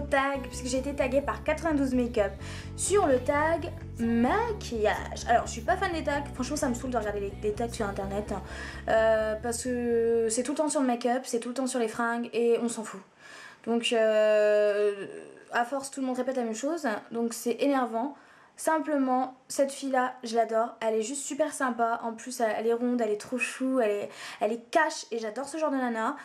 tag, puisque j'ai été taguée par 92 Make-up sur le tag maquillage. Alors je suis pas fan des tags, franchement ça me saoule de regarder les tags sur internet, parce que c'est tout le temps sur le make-up, c'est tout le temps sur les fringues et on s'en fout. Donc à force tout le monde répète la même chose, donc c'est énervant. Simplement, cette fille-là, je l'adore, elle est juste super sympa, en plus elle est ronde, elle est trop chou, elle est cash et j'adore ce genre de nana.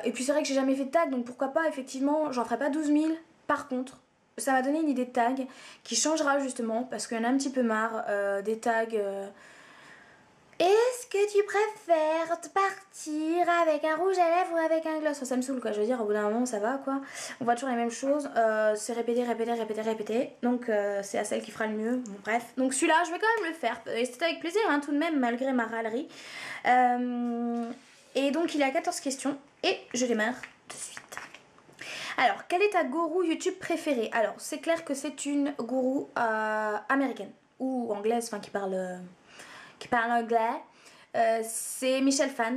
Et puis c'est vrai que j'ai jamais fait de tag, donc pourquoi pas, effectivement, j'en ferai pas 12 000. Par contre, ça m'a donné une idée de tag qui changera justement, parce qu'il y en a un petit peu marre des tags... Est-ce que tu préfères partir avec un rouge à lèvres ou avec un gloss? Ça me saoule quoi, je veux dire, au bout d'un moment ça va quoi. On voit toujours les mêmes choses, c'est répéter. Donc c'est à celle qui fera le mieux, bon, bref. Donc celui-là je vais quand même le faire, et c'était avec plaisir hein, tout de même malgré ma râlerie. Et donc il a 14 questions et je démarre de suite. Alors, quelle est ta gourou YouTube préférée? Alors c'est clair que c'est une gourou américaine ou anglaise, enfin qui parle anglais, c'est Michelle Phan.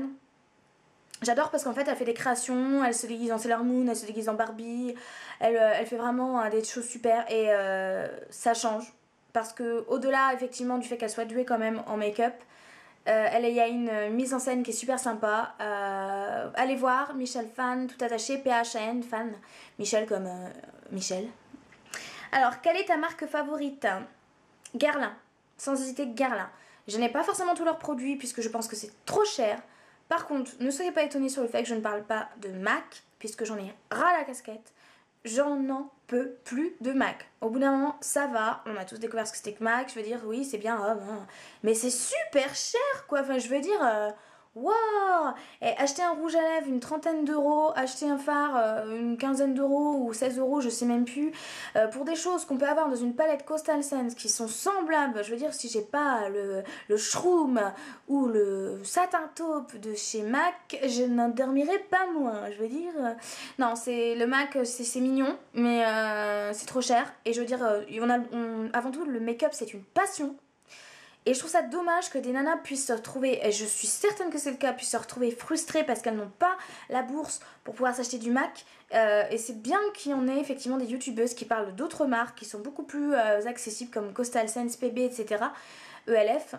J'adore parce qu'en fait elle fait des créations, elle se déguise en Sailor Moon, elle se déguise en Barbie, elle fait vraiment des choses super et ça change. Parce que au-delà effectivement du fait qu'elle soit douée quand même en make-up, il y a une mise en scène qui est super sympa. Allez voir Michelle Phan, tout attaché, P-H-A-N, Phan, Michelle comme Michel. Alors, quelle est ta marque favorite? Guerlain, sans hésiter Guerlain. Je n'ai pas forcément tous leurs produits puisque je pense que c'est trop cher. Par contre, ne soyez pas étonnés sur le fait que je ne parle pas de MAC puisque j'en ai ras la casquette. J'en peux plus de MAC. Au bout d'un moment, ça va. On a tous découvert ce que c'était que MAC. Je veux dire, oui, c'est bien, mais c'est super cher quoi. Enfin, je veux dire, waouh! Et acheter un rouge à lèvres, une trentaine d'euros, acheter un fard, une quinzaine d'euros ou 16 euros, je sais même plus, pour des choses qu'on peut avoir dans une palette Coastal Scents qui sont semblables. Je veux dire, si j'ai pas le shroom ou le satin taupe de chez MAC, je n'en dormirai pas moins. Je veux dire, non, c'est le MAC, c'est mignon, mais c'est trop cher. Et je veux dire, avant tout, le make-up c'est une passion. Et je trouve ça dommage que des nanas puissent se retrouver, et je suis certaine que c'est le cas, puissent se retrouver frustrées parce qu'elles n'ont pas la bourse pour pouvoir s'acheter du MAC. Et c'est bien qu'il y en ait effectivement des youtubeuses qui parlent d'autres marques qui sont beaucoup plus accessibles comme Coastal Scents, PB, etc. ELF.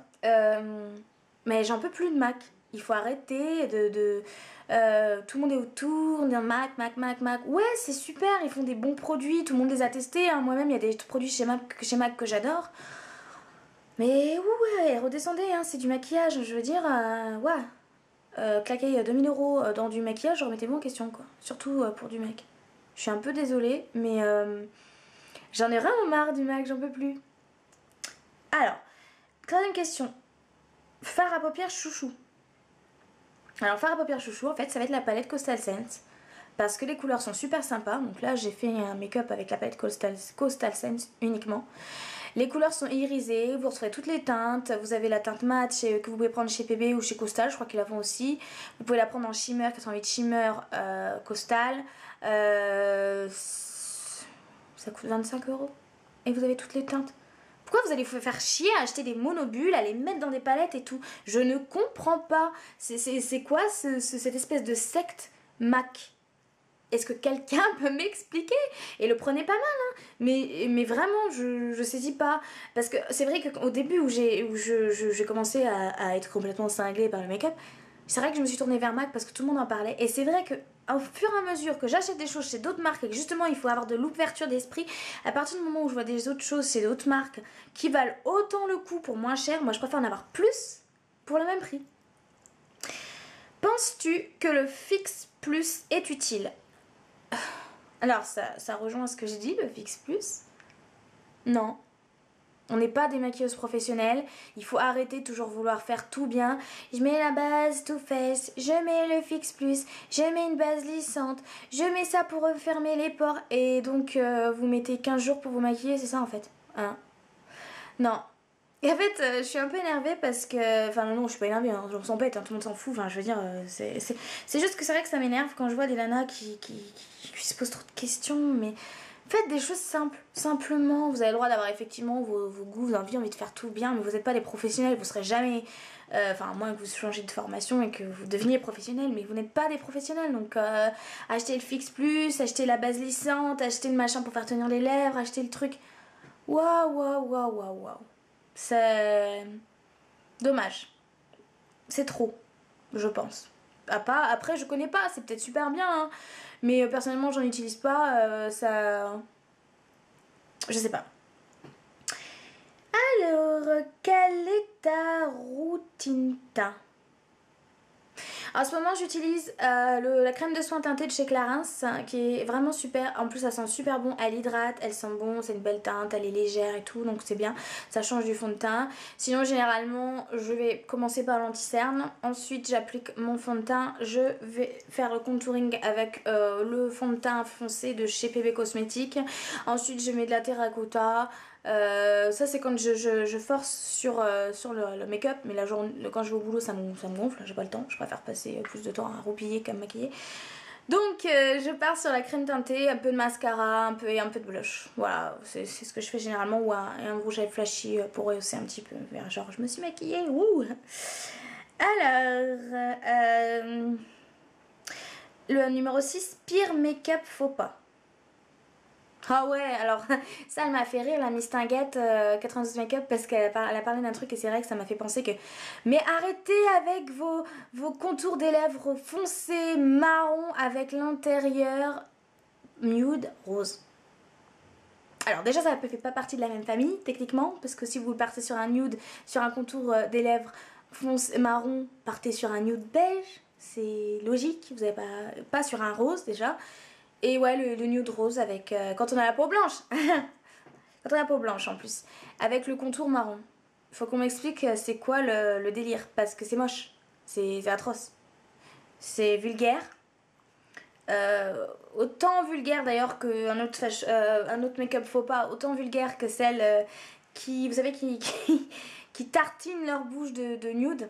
Mais j'en peux plus de MAC. Il faut arrêter tout le monde est autour, on dit Mac. Ouais, c'est super, ils font des bons produits, tout le monde les a testés. Hein. Moi-même, il y a des produits chez MAC que j'adore. Mais ouais, redescendez, hein, c'est du maquillage, je veux dire, ouais. Claquer 2000 euros dans du maquillage, remettez-vous en question, quoi. Surtout pour du MAC. Je suis un peu désolée, mais j'en ai vraiment marre du MAC, j'en peux plus. Alors, troisième question. Fard à paupières chouchou. Alors, fard à paupières chouchou, en fait, ça va être la palette Coastal Scents. Parce que les couleurs sont super sympas. Donc là, j'ai fait un make-up avec la palette Coastal Scents uniquement. Les couleurs sont irisées, vous retrouverez toutes les teintes. Vous avez la teinte mat que vous pouvez prendre chez PB ou chez Coastal, je crois qu'ils la font aussi. Vous pouvez la prendre en shimmer, 88 shimmer Coastal. Ça coûte 25 €. Et vous avez toutes les teintes. Pourquoi vous allez vous faire chier à acheter des monobules, à les mettre dans des palettes et tout? Je ne comprends pas. C'est quoi cette espèce de secte MAC? Est-ce que quelqu'un peut m'expliquer? Et le prenez pas mal, hein. Mais vraiment, je saisis pas. Parce que c'est vrai qu'au début où j'ai commencé à être complètement cinglée par le make-up, c'est vrai que je me suis tournée vers MAC parce que tout le monde en parlait. Et c'est vrai que au fur et à mesure que j'achète des choses chez d'autres marques et que justement il faut avoir de l'ouverture d'esprit, à partir du moment où je vois des autres choses chez d'autres marques qui valent autant le coup pour moins cher, moi je préfère en avoir plus pour le même prix. Penses-tu que le Fix Plus est utile? Alors ça rejoint ce que je dis, le Fix Plus. Non. On n'est pas des maquilleuses professionnelles. Il faut arrêter de toujours vouloir faire tout bien. Je mets la base Too Faced, je mets le Fix Plus, je mets une base lissante, je mets ça pour refermer les pores. Et donc vous mettez 15 jours pour vous maquiller, c'est ça en fait, hein? Non. Et en fait, je suis un peu énervée parce que... Enfin non, je suis pas énervée, hein, on s'en bête, hein, tout le monde s'en fout, enfin je veux dire, c'est juste que c'est vrai que ça m'énerve quand je vois des nanas qui se posent trop de questions, mais... Faites des choses simples, simplement. Vous avez le droit d'avoir effectivement vos goûts, vos envies de faire tout bien, mais vous n'êtes pas des professionnels, vous serez jamais Enfin, à moins que vous changez de formation et que vous deveniez professionnel, mais vous n'êtes pas des professionnels. Donc, achetez le Fix Plus, achetez la base lissante, achetez le machin pour faire tenir les lèvres, achetez le truc. Waouh, waouh, waouh, waouh, waouh. C'est dommage. C'est trop, je pense. Après, je connais pas, c'est peut-être super bien, hein, mais personnellement, j'en utilise pas. Ça. Je sais pas. Alors, quelle est ta routine? En ce moment, j'utilise la crème de soin teintée de chez Clarins, qui est vraiment super. En plus, ça sent super bon. Elle hydrate, elle sent bon, c'est une belle teinte, elle est légère et tout, donc c'est bien. Ça change du fond de teint. Sinon, généralement, je vais commencer par l'anti-cerne. Ensuite, j'applique mon fond de teint. Je vais faire le contouring avec le fond de teint foncé de chez PB Cosmétiques. Ensuite, je mets de la terracotta. Ça c'est quand je force sur le make-up, mais la journée, quand je vais au boulot ça me gonfle, j'ai pas le temps, je préfère passer plus de temps à roupiller qu'à me maquiller. Donc je pars sur la crème teintée, un peu de mascara, un peu de blush. Voilà, c'est ce que je fais généralement, ou un rouge à lèvres flashy pour rehausser un petit peu, genre je me suis maquillée, wouh. Alors, le numéro 6, pire make-up faux pas. Ah ouais, alors ça elle m'a fait rire la Miss Tinguette 92 Make-up, parce qu'elle a parlé d'un truc et c'est vrai que ça m'a fait penser que mais arrêtez avec vos contours des lèvres foncés marron avec l'intérieur nude rose. Alors déjà ça ne fait pas partie de la même famille techniquement, parce que si vous partez sur un nude, sur un contour des lèvres foncé marron, partez sur un nude beige, c'est logique, vous n'avez pas sur un rose déjà. Et ouais, le nude rose avec... quand on a la peau blanche. Quand on a la peau blanche en plus. Avec le contour marron. Faut qu'on m'explique c'est quoi le délire. Parce que c'est moche. C'est atroce. C'est vulgaire. Autant vulgaire d'ailleurs qu'un autre, autre make-up faux pas. Autant vulgaire que celle qui... Vous savez, qui tartinent leur bouche de nude.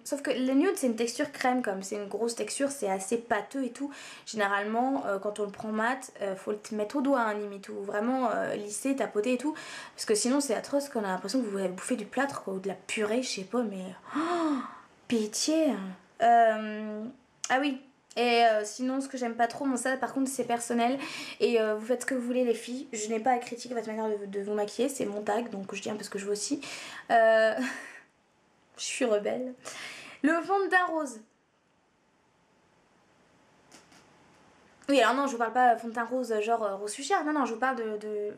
Sauf que le nude c'est une texture crème, comme c'est une grosse texture, c'est assez pâteux et tout. Généralement quand on le prend mat, faut le mettre au doigt hein, limite, ou vraiment lisser, tapoter et tout. Parce que sinon c'est atroce, qu'on a l'impression que vous avez bouffé du plâtre quoi, ou de la purée, je sais pas, mais... Oh, pitié. Ah oui. Et sinon ce que j'aime pas trop, bon ça par contre c'est personnel. Et vous faites ce que vous voulez les filles. Je n'ai pas à critiquer votre manière de vous maquiller, c'est mon tag, donc je dis un peu ce que je veux aussi. Je suis rebelle. Le fond de teint rose. Oui, alors non, je vous parle pas fond de teint rose genre rose fuchsia. Non, non, je vous parle de...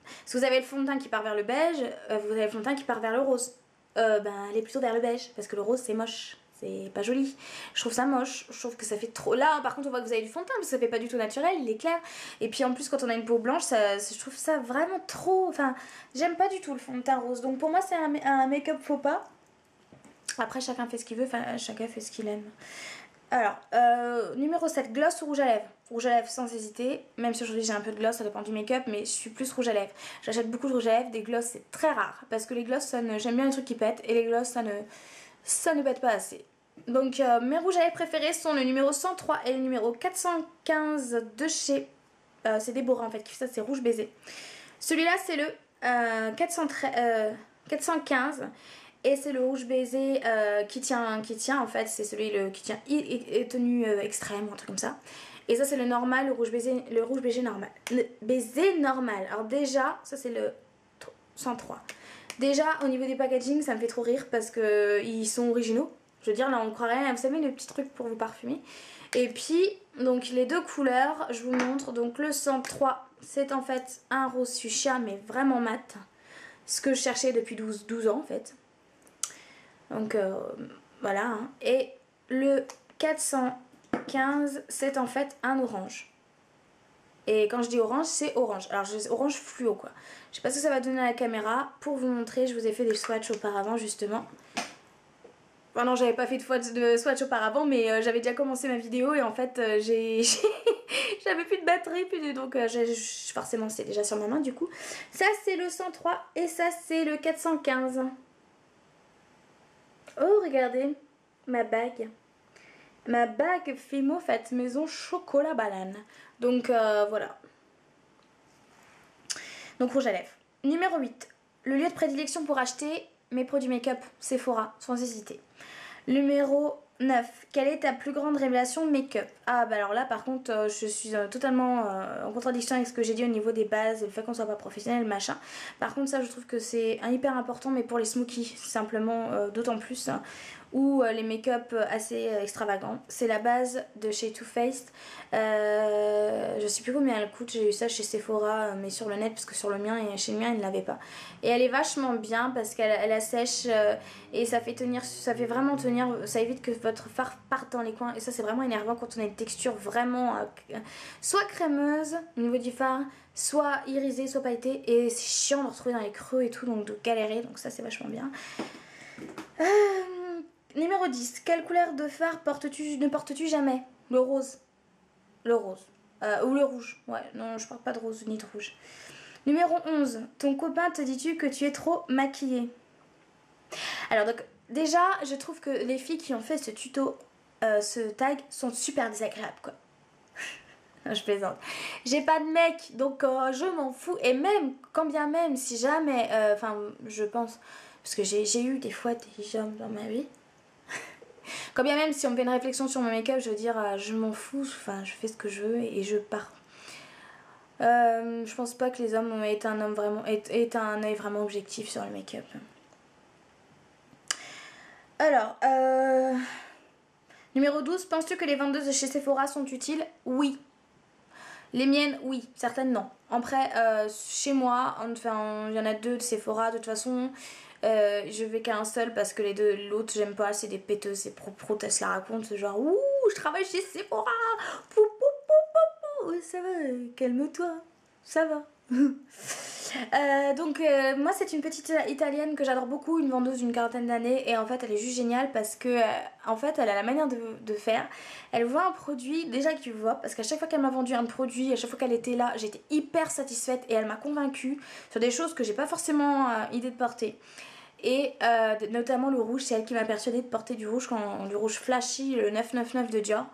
Parce que vous avez le fond de teint qui part vers le beige, vous avez le fond de teint qui part vers le rose. Ben, allez plutôt vers le beige, parce que le rose c'est moche. C'est pas joli. Je trouve ça moche. Je trouve que ça fait trop... Là, par contre, on voit que vous avez du fond de teint, parce que ça fait pas du tout naturel, il est clair. Et puis en plus, quand on a une peau blanche, je trouve ça vraiment trop... Enfin, j'aime pas du tout le fond de teint rose. Donc pour moi, c'est un make-up faux pas. Après, chacun fait ce qu'il veut, enfin, chacun fait ce qu'il aime. Alors, numéro 7, gloss ou rouge à lèvres. Rouge à lèvres sans hésiter, même si aujourd'hui j'ai un peu de gloss, ça dépend du make-up, mais je suis plus rouge à lèvres. J'achète beaucoup de rouge à lèvres, des gloss c'est très rare, parce que les gloss, j'aime bien les trucs qui pètent, et les gloss ça ne pète pas assez. Donc mes rouges à lèvres préférés sont le numéro 103 et le numéro 415 de chez... c'est Déborah en fait qui fait ça, c'est rouge baiser. Celui-là c'est le 415. Et c'est le rouge baiser qui tient en fait, c'est celui qui tient tenue extrême ou un truc comme ça. Et ça c'est le normal, le rouge baiser normal. Le baiser normal. Alors déjà, ça c'est le 103. Déjà au niveau des packaging, ça me fait trop rire parce que ils sont originaux. Je veux dire là on croirait, vous savez le petit truc pour vous parfumer. Et puis donc les deux couleurs, je vous montre. Donc le 103, c'est en fait un rose fuchsia mais vraiment mat. Ce que je cherchais depuis 12 ans en fait. Donc voilà, hein. Et le 415 c'est en fait un orange. Et quand je dis orange, c'est orange. Alors orange fluo quoi. Je sais pas ce que ça va donner à la caméra. Pour vous montrer, je vous ai fait des swatchs auparavant justement. Enfin non, j'avais pas fait de swatch auparavant, mais j'avais déjà commencé ma vidéo et en fait j'avais plus de batterie, donc forcément c'est déjà sur ma main du coup. Ça c'est le 103 et ça c'est le 415. Oh, regardez, ma bague. Ma bague Fimo faite maison chocolat banane. Donc, voilà. Donc, rouge à lèvres. Numéro 8. Le lieu de prédilection pour acheter mes produits make-up, Sephora, sans hésiter. Numéro 9. Quelle est ta plus grande révélation make-up? Ah bah alors là par contre je suis totalement en contradiction avec ce que j'ai dit au niveau des bases, le fait qu'on soit pas professionnel, machin. Par contre ça je trouve que c'est un hyper important, mais pour les smokies simplement d'autant plus, hein, ou les make-up assez extravagants. C'est la base de chez Too Faced. Je sais plus combien elle coûte, j'ai eu ça chez Sephora mais sur le net, parce que sur le mien et chez le mien il ne l'avait pas. Et elle est vachement bien parce qu'elle assèche et ça fait tenir, ça fait vraiment tenir, ça évite que votre fard parte dans les coins, et ça c'est vraiment énervant quand on a une texture vraiment soit crémeuse au niveau du fard, soit irisée, soit pailletée, et c'est chiant de retrouver dans les creux et tout, donc de galérer, donc ça c'est vachement bien. Numéro 10. Quelle couleur de fard ne portes-tu jamais? Le rose. Le rose. Ou le rouge. Ouais, non, je porte pas de rose ni de rouge. Numéro 11. Ton copain te dis-tu que tu es trop maquillée? Alors donc, déjà, je trouve que les filles qui ont fait ce tuto, ce tag, sont super désagréables, quoi. Je plaisante. J'ai pas de mec, donc je m'en fous. Et même, quand bien même, si jamais, enfin, je pense, parce que j'ai eu des fois des hommes dans ma vie. Quand bien même si on me fait une réflexion sur mon make-up, je veux dire je m'en fous, enfin je fais ce que je veux et je pars. Je pense pas que les hommes ont été un œil vraiment objectif sur le make-up. Alors, numéro 12, penses-tu que les vendeuses de chez Sephora sont utiles? Oui. Les miennes, oui. Certaines, non. Après, chez moi, enfin, il y en a deux de Sephora, de toute façon. Je vais qu'à un seul parce que l'autre j'aime pas, c'est des péteuses, c'est pro, elles se la racontent, genre ouh, je travaille chez Sephora, pou, pou, pou, pou, pou. Ça va, calme-toi, ça va. Donc moi c'est une petite italienne que j'adore beaucoup, une vendeuse d'une quarantaine d'années, et en fait elle est juste géniale parce que en fait elle a la manière de faire. Elle voit un produit, déjà qu'il voit, parce qu'à chaque fois qu'elle m'a vendu un produit, à chaque fois qu'elle était là, j'étais hyper satisfaite et elle m'a convaincue sur des choses que j'ai pas forcément idée de porter. Et notamment le rouge, c'est elle qui m'a persuadée de porter du rouge flashy, le 999 de Dior.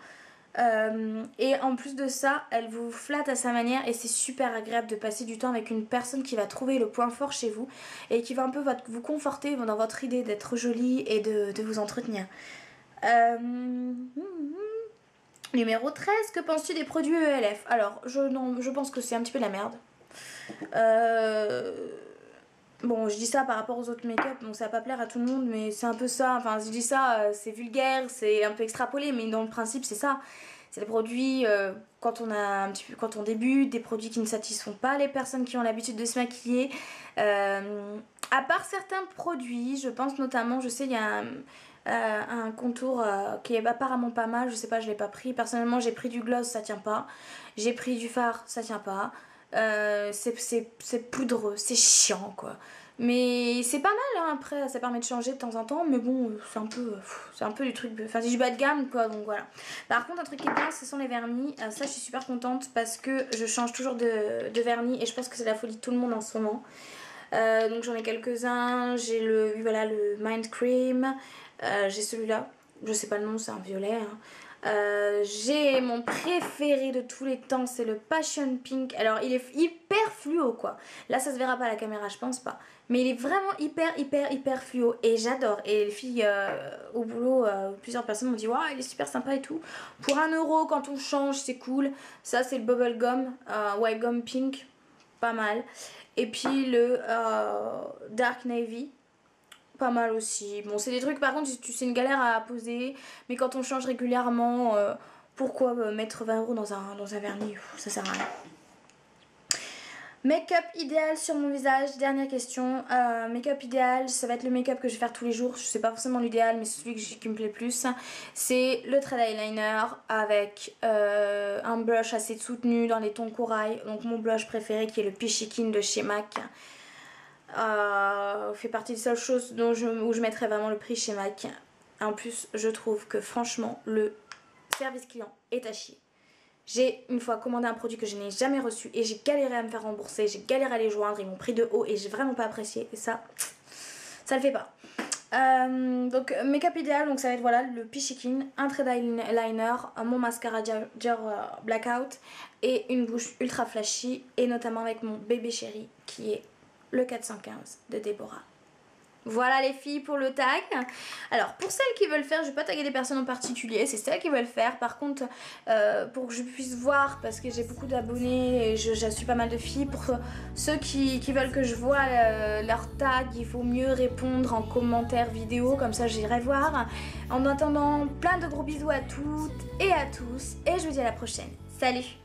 Et en plus de ça, elle vous flatte à sa manière et c'est super agréable de passer du temps avec une personne qui va trouver le point fort chez vous et qui va un peu vous conforter dans votre idée d'être jolie et de vous entretenir. Numéro 13, que penses-tu des produits ELF? Alors, je pense que c'est un petit peu de la merde. Bon, je dis ça par rapport aux autres make-up, donc ça va pas plaire à tout le monde, mais c'est un peu ça. Enfin, je dis ça, c'est vulgaire, c'est un peu extrapolé, mais dans le principe, c'est ça. C'est des produits, quand on débute, des produits qui ne satisfont pas les personnes qui ont l'habitude de se maquiller. À part certains produits, je pense notamment, je sais, il y a un contour qui est apparemment pas mal, je sais pas, je l'ai pas pris. Personnellement, j'ai pris du gloss, ça tient pas. J'ai pris du fard, ça tient pas. C'est poudreux, c'est chiant quoi. Mais c'est pas mal, hein, après ça permet de changer de temps en temps, mais bon c'est un peu du truc, enfin c'est du bas de gamme quoi, donc voilà. Par contre un truc qui est bien, ce sont les vernis. Ça je suis super contente parce que je change toujours de vernis et je pense que c'est la folie de tout le monde en ce moment. Donc j'en ai quelques-uns, j'ai le Mind Cream, j'ai celui-là, je sais pas le nom, c'est un violet, hein. J'ai mon préféré de tous les temps, c'est le Passion Pink. Alors il est hyper fluo quoi. Là ça se verra pas à la caméra, je pense pas. Mais il est vraiment hyper fluo et j'adore. Et les filles au boulot, plusieurs personnes m'ont dit waouh il est super sympa et tout. Pour 1 € quand on change c'est cool. Ça c'est le Bubble Gum, White Gum Pink, pas mal. Et puis le Dark Navy. Pas mal aussi. Bon, c'est des trucs, par contre, c'est une galère à poser. Mais quand on change régulièrement, pourquoi mettre 20 € dans un vernis? Ça sert à rien. Make-up idéal sur mon visage. Dernière question. Make-up idéal, ça va être le make-up que je vais faire tous les jours. Je sais pas forcément l'idéal, mais c'est celui qui me plaît le plus. C'est le thread eyeliner avec un blush assez soutenu dans les tons corail. Donc mon blush préféré qui est le Peachy Keen de chez MAC. Fait partie des seules choses où je mettrais vraiment le prix chez MAC. En plus, je trouve que franchement, le service client est à chier. J'ai une fois commandé un produit que je n'ai jamais reçu et j'ai galéré à me faire rembourser, j'ai galéré à les joindre, ils m'ont pris de haut et j'ai vraiment pas apprécié. Et ça le fait pas. Donc make-up idéal, donc ça va être voilà le Peachy Keen, un thread eyeliner, mon mascara Dior Blackout et une bouche ultra flashy, et notamment avec mon bébé chéri qui est le 415 de Deborah. Voilà les filles pour le tag. Alors pour celles qui veulent faire, je vais pas taguer des personnes en particulier, c'est celles qui veulent faire. Par contre, pour que je puisse voir, parce que j'ai beaucoup d'abonnés et je suis pas mal de filles, pour ceux qui veulent que je vois leur tag, il faut mieux répondre en commentaire vidéo, comme ça j'irai voir. En attendant, plein de gros bisous à toutes et à tous et je vous dis à la prochaine. Salut!